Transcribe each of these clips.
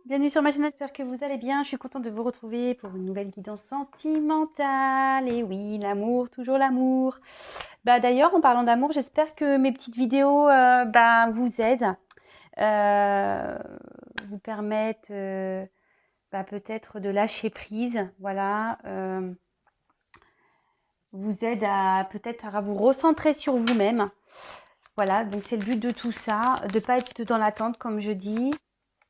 bienvenue sur ma chaîne, j'espère que vous allez bien. Je suis contente de vous retrouver pour une nouvelle guidance sentimentale. Et oui, l'amour, toujours l'amour. D'ailleurs, en parlant d'amour, j'espère que mes petites vidéos vous aident, euh, vous permettent peut-être de lâcher prise, voilà, vous aident à peut-être à vous recentrer sur vous-même. Voilà, donc c'est le but de tout ça, de pas être dans l'attente, comme je dis.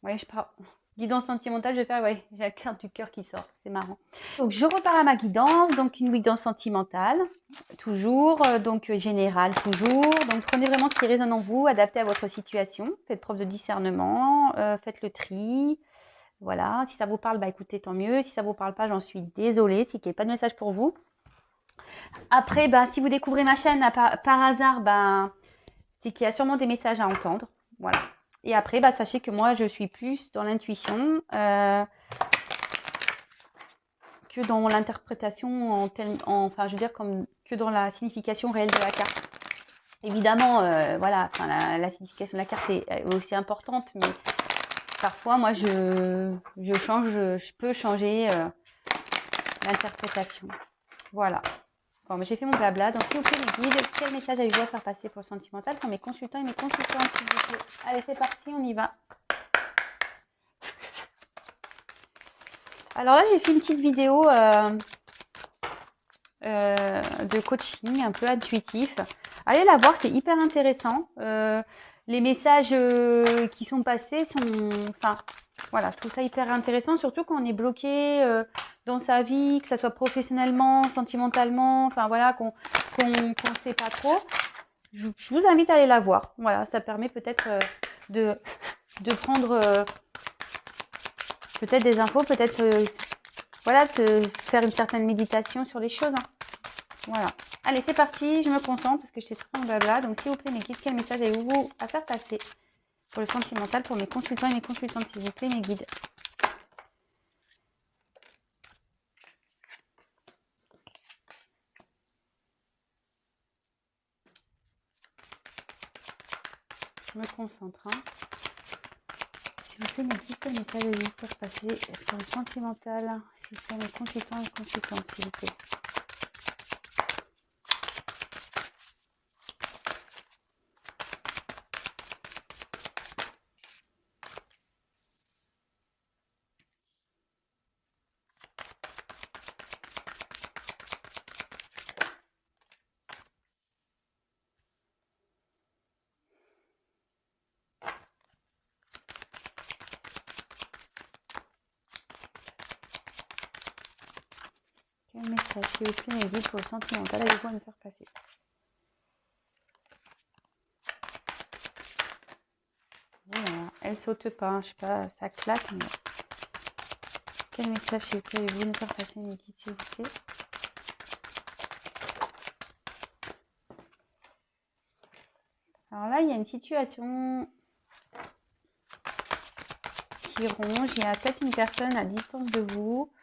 Ouais, je pars. Guidance sentimentale, je vais faire, ouais, j'ai la carte du cœur qui sort, c'est marrant. Donc, je repars à ma guidance, donc une guidance sentimentale, toujours, générale, toujours. Donc, prenez vraiment ce qui résonne en vous, adaptez à votre situation, faites preuve de discernement, faites le tri. Voilà, si ça vous parle, écoutez, tant mieux. Si ça vous parle pas, j'en suis désolée, c'est qu'il n'y a pas de message pour vous. Après, si vous découvrez ma chaîne par hasard, c'est qu'il y a sûrement des messages à entendre. Voilà. Et après, sachez que moi, je suis plus dans l'intuition que dans l'interprétation, enfin, je veux dire, que dans la signification réelle de la carte. Évidemment, voilà, la signification de la carte est aussi importante, mais parfois, moi, je peux changer l'interprétation. Voilà. Bon, j'ai fait mon blabla. Donc, s'il vous plaît, les guides, quel message avez-vous à faire passer pour le sentimental pour mes consultants et mes consultantes, s'il vous plaît? Allez, c'est parti, on y va. Alors là, j'ai fait une petite vidéo de coaching un peu intuitif. Allez la voir, c'est hyper intéressant. Les messages qui sont passés sont... Enfin, voilà, je trouve ça hyper intéressant, surtout quand on est bloqué dans sa vie, que ce soit professionnellement, sentimentalement, enfin voilà, qu'on ne sait pas trop. Je vous invite à aller la voir. Voilà, ça permet peut-être de prendre peut-être des infos, peut-être voilà, de faire une certaine méditation sur les choses. Hein. Voilà. Allez, c'est parti, je me concentre parce que j'étais tout en blabla. Donc, s'il vous plaît, mes guides, quel message avez-vous à faire passer pour le sentimental, pour mes consultants et mes consultantes, s'il vous plaît, mes guides? Je me concentre. Hein. S'il vous plaît, mes guides, quel message avez-vous à faire passer pour le sentimental, s'il vous plaît, mes consultants et consultantes, s'il vous plaît? Quel message, s'il vous plaît, mes guides, pour le sentimental, avez-vous à me faire passer? Voilà, elle saute pas, je sais pas, ça claque, mais... Quel message, s'il vous plaît, avez-vous à me faire passer, mes guides, s'il vous plaît? Alors là, il y a une situation qui ronge. Il y a peut-être une personne à distance de vous.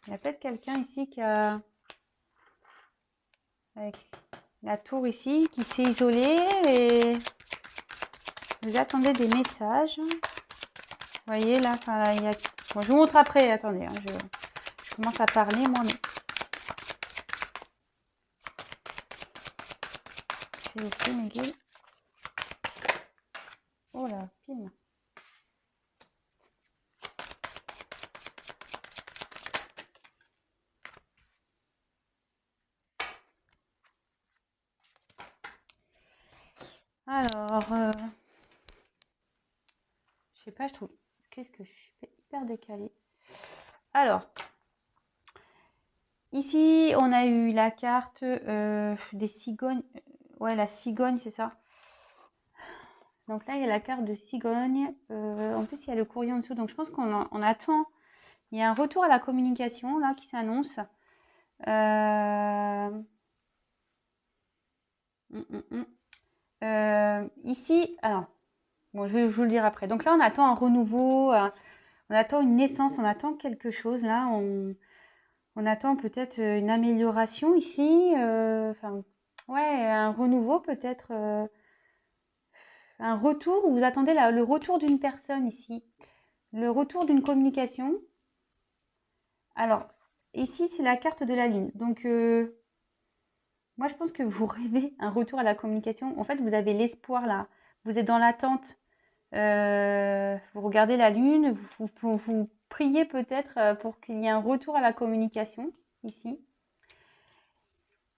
Il y a peut-être quelqu'un ici qui a, avec la tour ici, qui s'est isolé et vous attendez des messages. Vous voyez là, il y a... Bon, je vous montre après, attendez, hein, je commence à parler moi, mais... S'il vous plaît, mes guides. Oh là, pim. Alors, je sais pas, je trouve... Qu'est-ce que je suis hyper décalée. Alors, ici, on a eu la carte des cigognes. Ouais, la cigogne, c'est ça. Donc là, il y a la carte de cigogne. En plus, il y a le courrier en dessous. Donc, je pense qu'on attend. Il y a un retour à la communication, là, qui s'annonce. Ici, alors, bon, je vais vous le dire après. Donc là, on attend un renouveau, on attend une naissance, on attend quelque chose. Là, on attend peut-être une amélioration ici. Enfin, Ouais, un renouveau peut-être, un retour, vous attendez le retour d'une personne ici, le retour d'une communication. Alors, ici, c'est la carte de la lune. Donc, moi, je pense que vous rêvez un retour à la communication. En fait, vous avez l'espoir là. Vous êtes dans l'attente. Vous regardez la lune. Vous priez peut-être pour qu'il y ait un retour à la communication ici.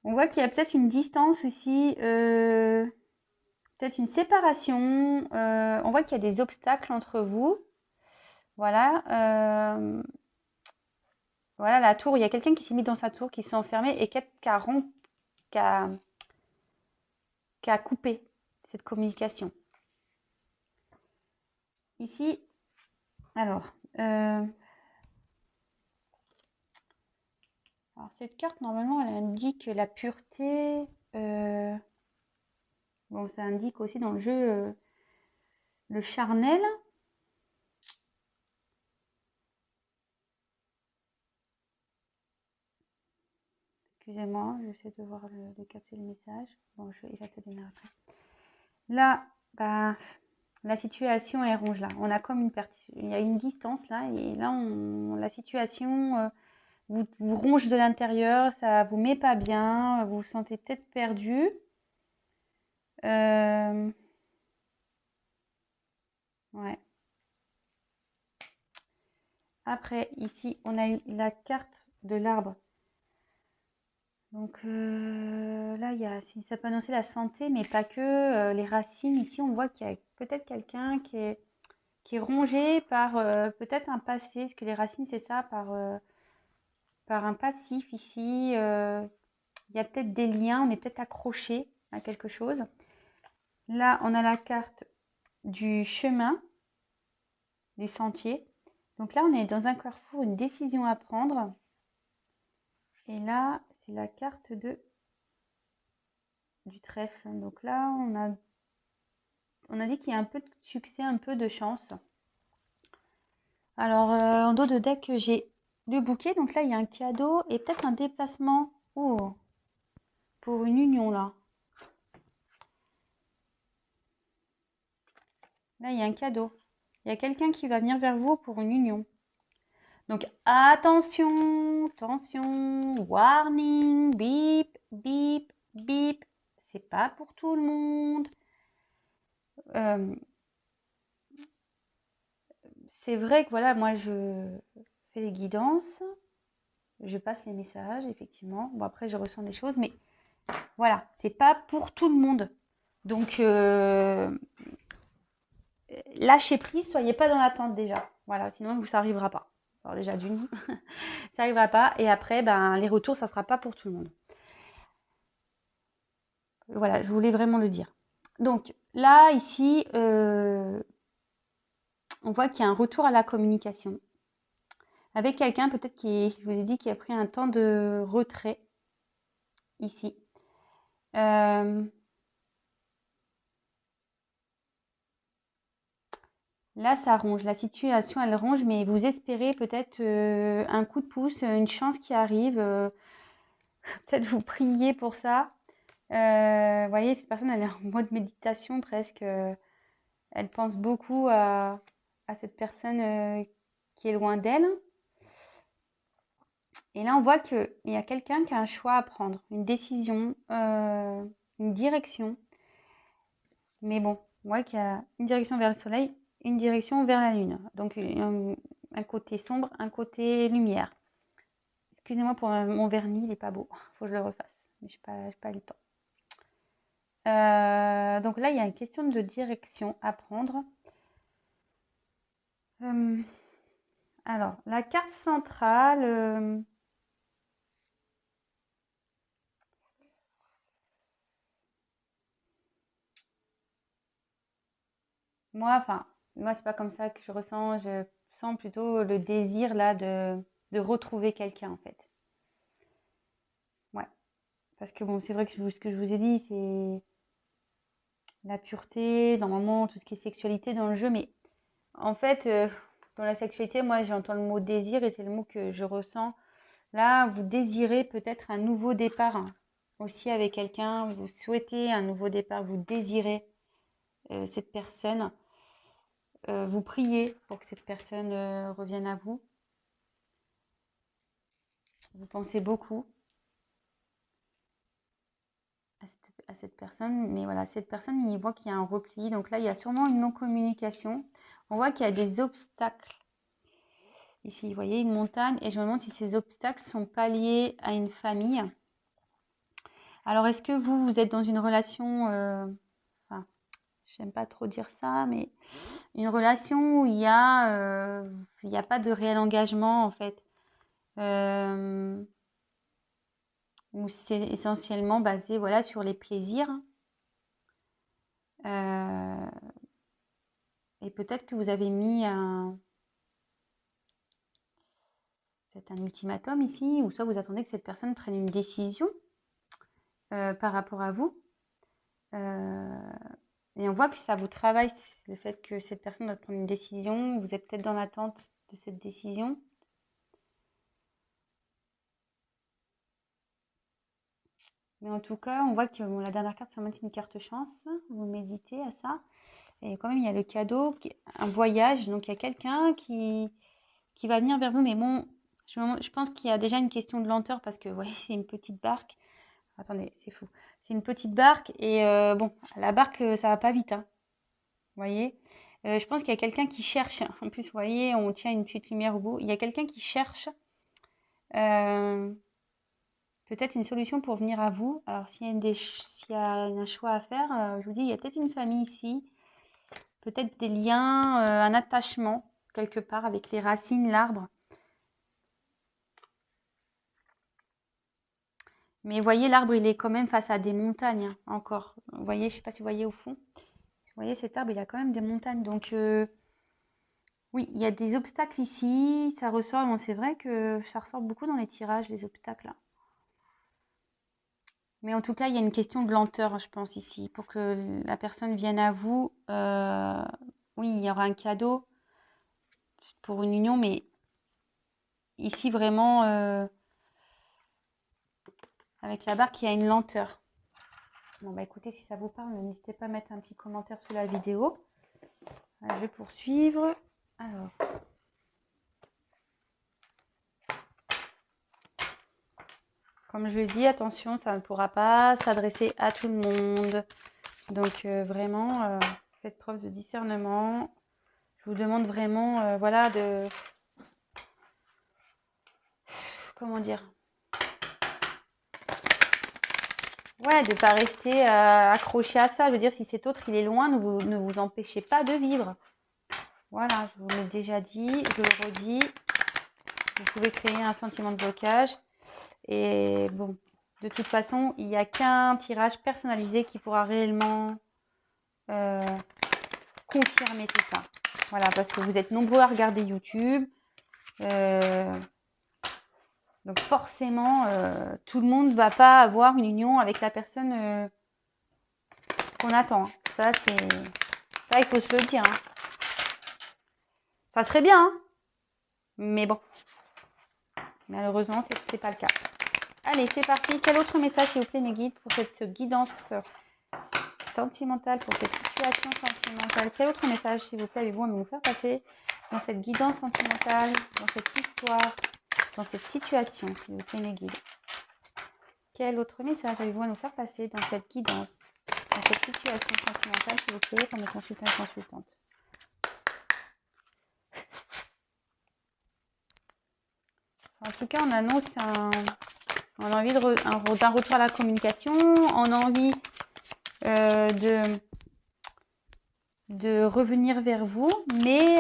On voit qu'il y a peut-être une distance aussi, peut-être une séparation. On voit qu'il y a des obstacles entre vous. Voilà. Voilà la tour. Il y a quelqu'un qui s'est mis dans sa tour, qui s'est enfermé et qui a, qui a coupé cette communication. Ici, alors, cette carte, normalement, elle indique la pureté. Bon, ça indique aussi dans le jeu le charnel. Excusez-moi, j'essaie de voir de capter le message. Bon, il va te donner après. Là, bah, la situation est ronge là. On a comme il y a une distance là, et là, la situation vous ronge de l'intérieur, ça vous met pas bien, vous vous sentez peut-être perdu. Ouais. Après, ici, on a eu la carte de l'arbre. Donc là, ça peut annoncer la santé, mais pas que. Les racines, ici, on voit qu'il y a peut-être quelqu'un qui est rongé par peut-être un passé. Parce que les racines, c'est ça, par un passif ici. Il y a peut-être des liens, on est peut-être accroché à quelque chose. Là, on a la carte du chemin, du sentier. Donc là, on est dans un carrefour, une décision à prendre. Et là, c'est la carte du trèfle. Donc là, on a dit qu'il y a un peu de succès, un peu de chance. Alors, en dos de deck, j'ai le bouquet. Donc là, il y a un cadeau et peut-être un déplacement. Oh, pour une union, là. Là, il y a un cadeau. Il y a quelqu'un qui va venir vers vous pour une union. Donc, attention, attention, warning, bip, bip, bip. C'est pas pour tout le monde. C'est vrai que voilà, moi, je fais les guidances. Je passe les messages, effectivement. Bon, après, je ressens des choses, mais voilà, c'est pas pour tout le monde. Donc, lâchez prise, soyez pas dans l'attente déjà. Voilà, sinon, ça n'arrivera pas. Alors déjà, d'une, ça n'arrivera pas. Et après, ben, les retours, ça sera pas pour tout le monde. Voilà, je voulais vraiment le dire. Donc, là, ici, on voit qu'il y a un retour à la communication. Avec quelqu'un, peut-être je vous ai dit, qui a pris un temps de retrait, ici. Là, ça ronge. La situation, elle ronge, mais vous espérez peut-être un coup de pouce, une chance qui arrive. Peut-être vous priez pour ça. Vous voyez, cette personne, elle est en mode méditation presque. Elle pense beaucoup à cette personne qui est loin d'elle. Et là, on voit qu'il y a quelqu'un qui a un choix à prendre, une décision, une direction. Mais bon, on voit qu'il y a une direction vers le soleil, une direction vers la lune. Donc, un côté sombre, un côté lumière. Excusez-moi pour mon vernis, il n'est pas beau. Faut que je le refasse. Mais je n'ai pas le temps. Donc là, il y a une question de direction à prendre. Alors, la carte centrale. Moi, c'est pas comme ça que je ressens. Je sens plutôt le désir là de retrouver quelqu'un en fait. Ouais. Parce que bon, c'est vrai que ce que je vous ai dit, c'est la pureté, normalement, tout ce qui est sexualité dans le jeu. Mais en fait, dans la sexualité, moi, j'entends le mot désir et c'est le mot que je ressens. Là, vous désirez peut-être un nouveau départ, hein. aussi avec quelqu'un, vous souhaitez un nouveau départ, vous désirez cette personne, vous priez pour que cette personne revienne à vous. Vous pensez beaucoup à cette personne, mais voilà, cette personne, il voit qu'il y a un repli. Donc là, il y a sûrement une non-communication. On voit qu'il y a des obstacles. Ici, vous voyez une montagne, et je me demande si ces obstacles sont pas liés à une famille. Alors, est-ce que vous êtes dans une relation, enfin, j'aime pas trop dire ça, mais une relation où il y a pas de réel engagement, en fait. Où c'est essentiellement basé, voilà, sur les plaisirs. Et peut-être que vous avez mis peut-être un ultimatum ici, ou soit vous attendez que cette personne prenne une décision par rapport à vous. Et on voit que ça vous travaille, le fait que cette personne doit prendre une décision. Vous êtes peut-être dans l'attente de cette décision. Mais en tout cas, on voit que la dernière carte, c'est une carte chance. Vous méditez à ça. Et quand même, il y a le cadeau, un voyage. Donc, il y a quelqu'un qui va venir vers vous. Mais bon, je pense qu'il y a déjà une question de lenteur parce que, vous voyez, c'est une petite barque. Attendez, c'est fou. C'est une petite barque et bon, la barque, ça va pas vite, hein. Vous voyez? Je pense qu'il y a quelqu'un qui cherche. En plus, vous voyez, on tient une petite lumière au bout. Il y a quelqu'un qui cherche peut-être une solution pour venir à vous. Alors, s'il y a un choix à faire, je vous dis, il y a peut-être une famille ici, peut-être des liens, un attachement quelque part avec les racines, l'arbre. Mais vous voyez, l'arbre, il est quand même face à des montagnes, hein, encore. Vous voyez, je ne sais pas si vous voyez au fond. Vous voyez, cet arbre, il a quand même des montagnes. Donc, oui, il y a des obstacles ici. Ça ressort. Bon, c'est vrai que ça ressort beaucoup dans les tirages, les obstacles, là. Mais en tout cas, il y a une question de lenteur, je pense, ici. Pour que la personne vienne à vous, oui, il y aura un cadeau pour une union, mais ici, vraiment, avec la barque, il y a une lenteur. Bon, bah écoutez, si ça vous parle, n'hésitez pas à mettre un petit commentaire sous la vidéo. Je vais poursuivre. Alors. Comme je le dis, attention, ça ne pourra pas s'adresser à tout le monde. Donc vraiment, faites preuve de discernement. Je vous demande vraiment, voilà, de... Comment dire? Ouais, de ne pas rester accroché à ça. Je veux dire, si cet autre, il est loin, ne vous empêchez pas de vivre. Voilà, je vous l'ai déjà dit, je le redis. Vous pouvez créer un sentiment de blocage. Et bon, de toute façon, il n'y a qu'un tirage personnalisé qui pourra réellement confirmer tout ça. Voilà, parce que vous êtes nombreux à regarder YouTube. Donc forcément, tout le monde ne va pas avoir une union avec la personne qu'on attend. Ça, il faut se le dire, hein. Ça serait bien, hein, mais bon. Malheureusement, c'est pas le cas. Allez, c'est parti. Quel autre message, s'il vous plaît, mes guides, pour cette guidance sentimentale, pour cette situation sentimentale? Quel autre message, s'il vous plaît, avez-vous à me faire passer dans cette guidance sentimentale, dans cette histoire, dans cette situation, s'il vous plaît, mes guides? Quel autre message avez-vous à nous faire passer dans cette guidance, dans cette situation sentimentale, s'il vous plaît, pour mes consultants et consultantes? En tout cas, on annonce on a envie d'un retour à la communication, on a envie de revenir vers vous, mais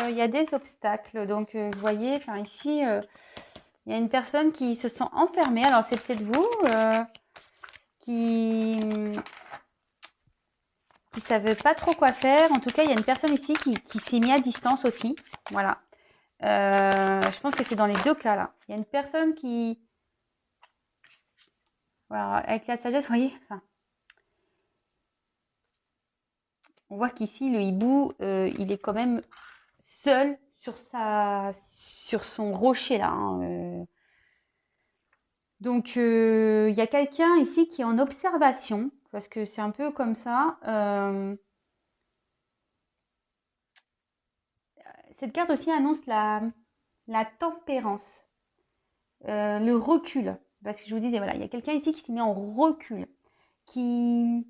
il y a des obstacles. Donc, vous voyez, ici, il y a une personne qui se sent enfermée. Alors, c'est peut-être vous qui ne savait pas trop quoi faire. En tout cas, il y a une personne ici qui s'est mise à distance aussi. Voilà. Je pense que c'est dans les deux cas là. Il y a une personne qui... Voilà, avec la sagesse, vous voyez, on voit qu'ici, le hibou, il est quand même seul sur son rocher là, hein. Donc, il y a quelqu'un ici qui est en observation, parce que c'est un peu comme ça. Cette carte aussi annonce la tempérance, le recul. Parce que je vous disais, voilà, il y a quelqu'un ici qui s'est mis en recul, qui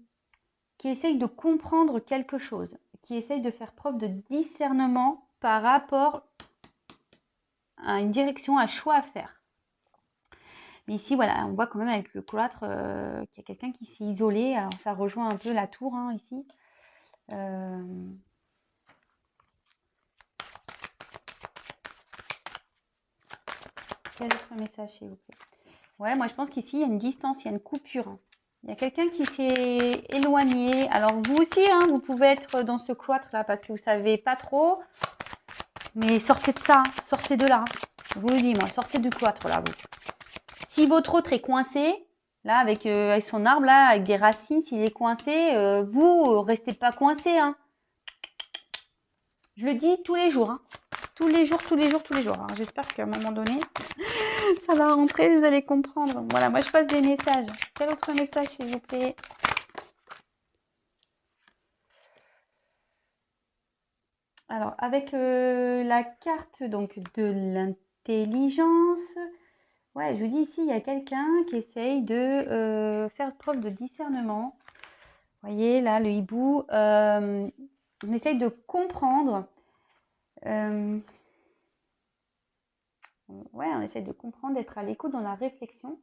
essaye de comprendre quelque chose, qui essaye de faire preuve de discernement par rapport à une direction, un choix à faire. Mais ici, voilà, on voit quand même avec le cloître qu'il y a quelqu'un qui s'est isolé. Alors, ça rejoint un peu la tour, hein, ici. Quel autre message, s'il vous plaît? Ouais, moi, je pense qu'ici, il y a une distance, il y a une coupure. Hein. Il y a quelqu'un qui s'est éloigné. Alors, vous aussi, hein, vous pouvez être dans ce cloître-là parce que vous ne savez pas trop. Mais sortez de ça, sortez de là. Je vous le dis, moi, sortez du cloître, là, vous. Si votre autre est coincé, là, avec son arbre, là, avec des racines, s'il est coincé, vous, restez pas coincé, hein. Je le dis tous les jours, hein. Tous les jours, tous les jours, tous les jours. Alors, j'espère qu'à un moment donné, ça va rentrer, vous allez comprendre. Voilà, moi, je passe des messages. Quel autre message, s'il vous plaît? Alors, avec la carte donc de l'intelligence, ouais, je vous dis ici, il y a quelqu'un qui essaye de faire preuve de discernement. Vous voyez, là, le hibou, on essaye de comprendre. Ouais, on essaye de comprendre, d'être à l'écoute dans la réflexion.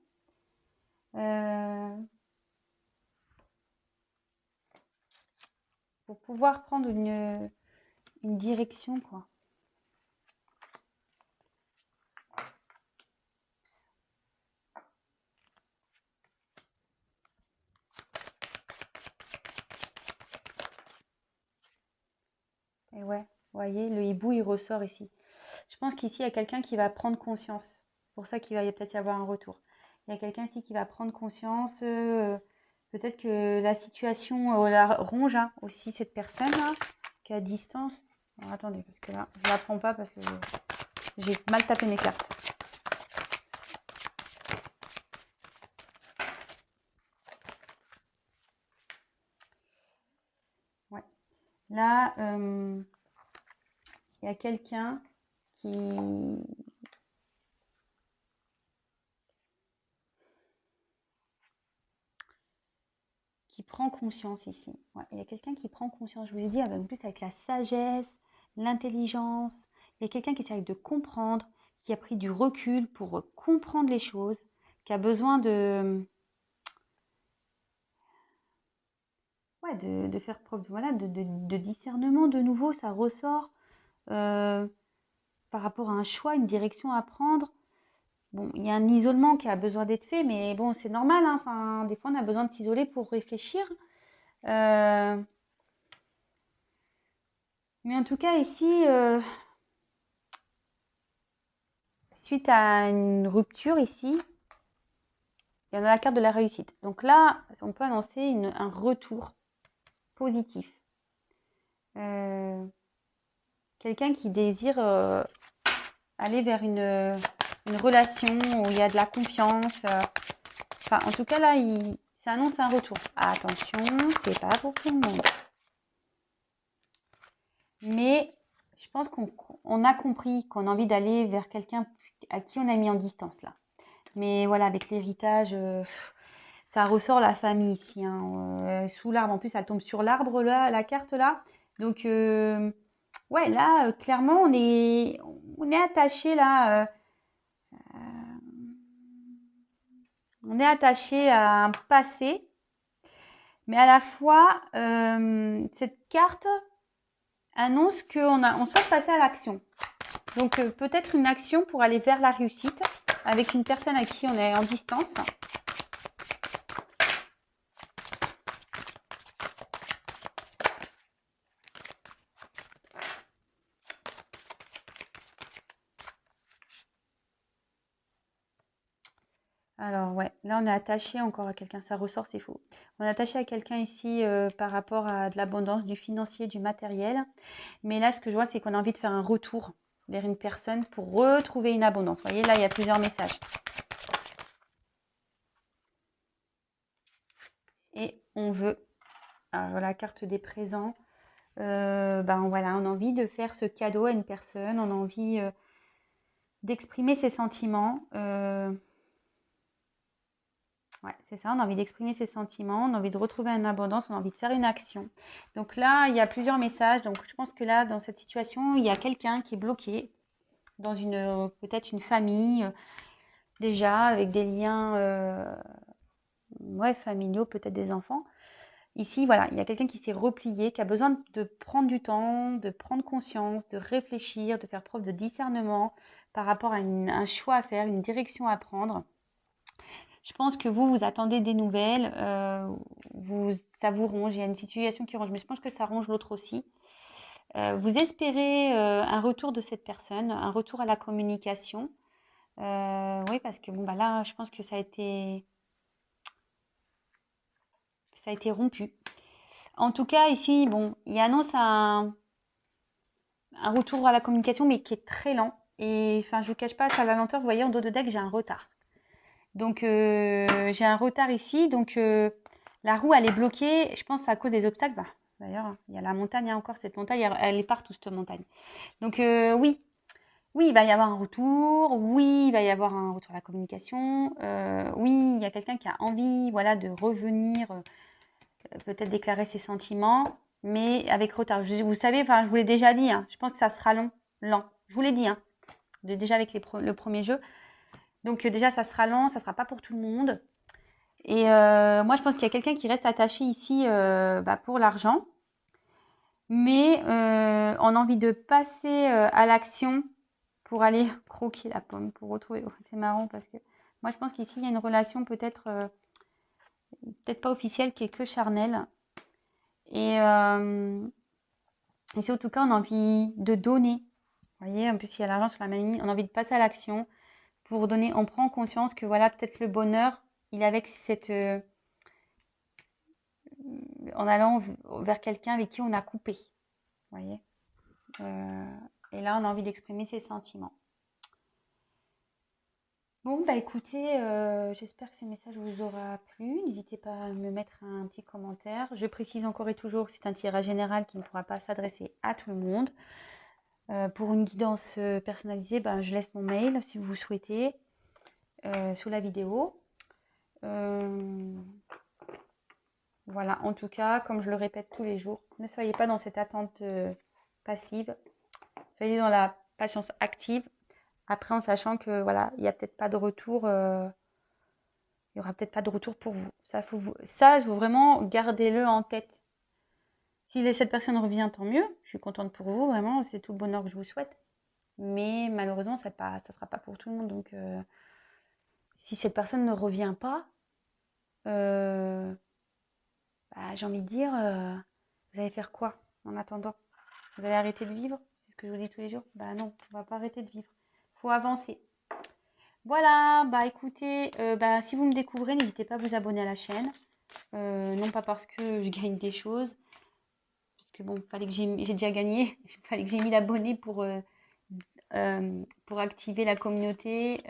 Pour pouvoir prendre une direction, quoi. Et ouais, vous voyez, le hibou, il ressort ici. Je pense qu'ici, il y a quelqu'un qui va prendre conscience. C'est pour ça qu'il va peut-être y avoir un retour. Il y a quelqu'un ici qui va prendre conscience. Peut-être que la situation la ronge hein, aussi cette personne-là, qui est à distance. Alors, attendez, parce que là, je ne la prends pas parce que j'ai mal tapé mes cartes. Ouais. Là, il y a quelqu'un qui prend conscience ici. Ouais, il y a quelqu'un qui prend conscience. Je vous ai dit, en plus avec la sagesse, l'intelligence, il y a quelqu'un qui essaie de comprendre, qui a pris du recul pour comprendre les choses, qui a besoin de faire preuve voilà, de discernement de nouveau, ça ressort par rapport à un choix, une direction à prendre. Bon, il y a un isolement qui a besoin d'être fait, mais bon, c'est normal. Hein. Enfin, des fois, on a besoin de s'isoler pour réfléchir. Mais en tout cas, ici, suite à une rupture ici, il y en a la carte de la réussite. Donc là, on peut annoncer un retour positif. Quelqu'un qui désire aller vers une relation où il y a de la confiance. Enfin, en tout cas, là, ça annonce un retour. Attention, c'est pas pour tout le monde. Mais je pense qu'on a compris qu'on a envie d'aller vers quelqu'un à qui on a mis en distance, là. Mais voilà, avec l'héritage, ça ressort la famille ici. Hein, sous l'arbre, en plus, elle tombe sur l'arbre, là, la carte, là. Donc, ouais, là, clairement, on est attaché, là. On est attaché à un passé. Mais à la fois, cette carte annonce qu'on souhaite passer à l'action. Donc, peut-être une action pour aller vers la réussite avec une personne à qui on est en distance. Alors, ouais, là, on est attaché encore à quelqu'un. Ça ressort, c'est faux. On est attaché à quelqu'un ici par rapport à de l'abondance, du financier, du matériel. Mais là, ce que je vois, c'est qu'on a envie de faire un retour vers une personne pour retrouver une abondance. Vous voyez, là, il y a plusieurs messages. Et on veut, alors la carte des présents, ben voilà, on a envie de faire ce cadeau à une personne, on a envie d'exprimer ses sentiments. Ouais, c'est ça, on a envie d'exprimer ses sentiments, on a envie de retrouver une abondance, on a envie de faire une action. Donc là, il y a plusieurs messages. Donc je pense que là, dans cette situation, il y a quelqu'un qui est bloqué dans peut-être une famille, déjà, avec des liens ouais, familiaux, peut-être des enfants. Ici, voilà, il y a quelqu'un qui s'est replié, qui a besoin de prendre du temps, de prendre conscience, de réfléchir, de faire preuve de discernement par rapport à un choix à faire, une direction à prendre. Je pense que vous attendez des nouvelles, ça vous ronge, il y a une situation qui ronge, mais je pense que ça ronge l'autre aussi. Vous espérez un retour de cette personne, un retour à la communication. Oui, parce que bon, bah là, je pense que ça a été rompu. En tout cas, ici, bon, il annonce un retour à la communication, mais qui est très lent. Et enfin, je vous cache pas, ça la lenteur, vous voyez, en dos de deck, j'ai un retard. Donc, j'ai un retard ici. Donc, la roue, elle est bloquée. Je pense à cause des obstacles. Bah, d'ailleurs, il y a la montagne, hein, encore cette montagne, elle est partout, cette montagne. Donc, oui. Oui, il va y avoir un retour. Oui, il va y avoir un retour à la communication. Oui, il y a quelqu'un qui a envie, voilà, de revenir, peut-être déclarer ses sentiments, mais avec retard. Vous savez, enfin, je vous l'ai déjà dit, hein, je pense que ça sera lent. Je vous l'ai dit, hein, déjà avec le premier jeu. Donc déjà, ça sera lent, ça sera pas pour tout le monde. Et moi, je pense qu'il y a quelqu'un qui reste attaché ici bah, pour l'argent, mais on a envie de passer à l'action pour aller croquer la pomme, pour retrouver. Oh, c'est marrant parce que moi, je pense qu'ici, il y a une relation peut-être pas officielle, qui est que charnelle. Et c'est en tout cas, on a envie de donner. Vous voyez, en plus, il y a l'argent sur la même ligne. On a envie de passer à l'action pour donner. On prend conscience que voilà, peut-être le bonheur, il est avec en allant vers quelqu'un avec qui on a coupé. Vous voyez. Et là, on a envie d'exprimer ses sentiments. Bon, bah écoutez, j'espère que ce message vous aura plu. N'hésitez pas à me mettre un petit commentaire. Je précise encore et toujours que c'est un tirage général qui ne pourra pas s'adresser à tout le monde. Pour une guidance personnalisée, ben, je laisse mon mail si vous souhaitez sous la vidéo. Voilà, en tout cas, comme je le répète tous les jours, ne soyez pas dans cette attente passive. Soyez dans la patience active. Après, en sachant que voilà, il n'y a peut-être pas de retour, il y aura peut-être pas de retour pour vous. Ça, il faut vraiment gardez-le en tête. Si cette personne revient, tant mieux. Je suis contente pour vous, vraiment, c'est tout le bonheur que je vous souhaite. Mais malheureusement, ça ne sera pas pour tout le monde. Donc, si cette personne ne revient pas, bah, j'ai envie de dire, vous allez faire quoi en attendant? Vous allez arrêter de vivre? C'est ce que je vous dis tous les jours. Bah non, on va pas arrêter de vivre. Il faut avancer. Voilà, bah écoutez, bah, si vous me découvrez, n'hésitez pas à vous abonner à la chaîne. Non pas parce que je gagne des choses, parce que bon, fallait que j'ai déjà gagné, il fallait que j'ai mis l'abonné pour activer la communauté.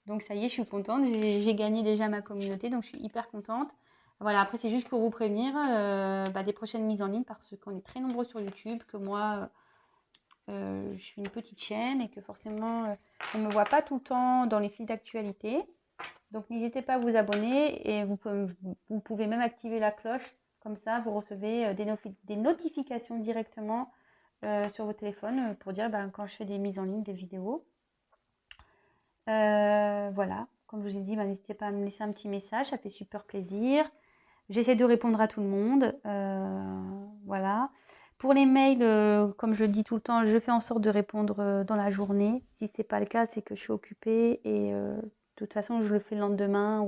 Donc ça y est, je suis contente. J'ai gagné déjà ma communauté, donc je suis hyper contente. Voilà, après c'est juste pour vous prévenir bah, des prochaines mises en ligne parce qu'on est très nombreux sur YouTube, que moi je suis une petite chaîne et que forcément on ne me voit pas tout le temps dans les fils d'actualité. Donc n'hésitez pas à vous abonner et vous pouvez même activer la cloche. Comme ça, vous recevez des notifications directement sur vos téléphones pour dire ben, quand je fais des mises en ligne, des vidéos. Voilà, comme je vous ai dit, ben, n'hésitez pas à me laisser un petit message, ça fait super plaisir. J'essaie de répondre à tout le monde. Voilà. Pour les mails, comme je le dis tout le temps, je fais en sorte de répondre dans la journée. Si ce n'est pas le cas, c'est que je suis occupée et de toute façon, je le fais le lendemain.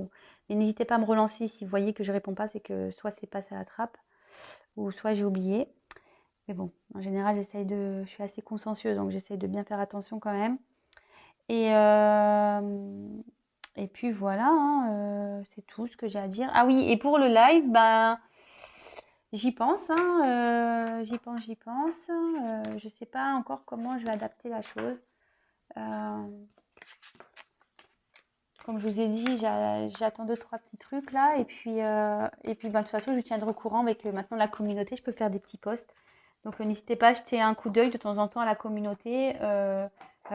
Mais n'hésitez pas à me relancer si vous voyez que je ne réponds pas, c'est que soit c'est passé à la trappe ou soit j'ai oublié. Mais bon, en général, je suis assez consciencieuse, donc j'essaie de bien faire attention quand même. Et puis voilà, hein, c'est tout ce que j'ai à dire. Ah oui, et pour le live, ben, j'y pense, hein, j'y pense. Je ne sais pas encore comment je vais adapter la chose. Comme je vous ai dit, j'attends 2-3 petits trucs là. Et puis de toute façon, je tiendrai au courant avec maintenant la communauté. Je peux faire des petits posts. Donc n'hésitez pas à jeter un coup d'œil de temps en temps à la communauté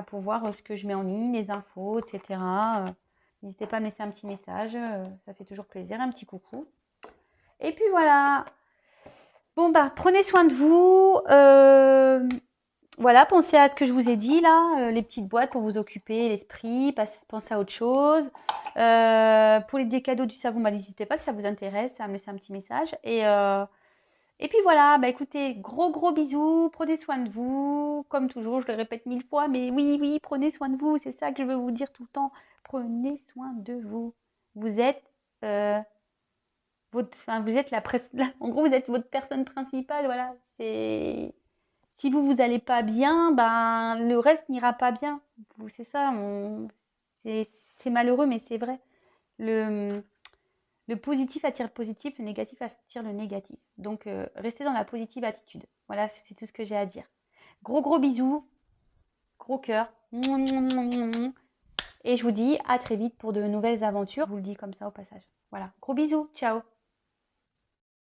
pour voir ce que je mets en ligne, les infos, etc. N'hésitez pas à me laisser un petit message. Ça fait toujours plaisir. Un petit coucou. Et puis voilà. Bon, prenez soin de vous. Voilà, pensez à ce que je vous ai dit là, les petites boîtes pour vous occuper l'esprit, pensez à autre chose. Pour les cadeaux du savon, n'hésitez pas si ça vous intéresse à me laisser un petit message. Et puis voilà, écoutez, gros bisous, prenez soin de vous. Comme toujours, je le répète 1000 fois, mais oui, prenez soin de vous, c'est ça que je veux vous dire tout le temps. Prenez soin de vous. Vous êtes vous êtes en gros, vous êtes votre personne principale, voilà. Si vous allez pas bien, le reste n'ira pas bien. C'est ça, c'est malheureux, mais c'est vrai. Le positif attire le positif, le négatif attire le négatif. Donc, restez dans la positive attitude. Voilà, c'est tout ce que j'ai à dire. Gros bisous, gros cœur. Et je vous dis à très vite pour de nouvelles aventures. Je vous le dis comme ça au passage. Voilà, gros bisous, ciao.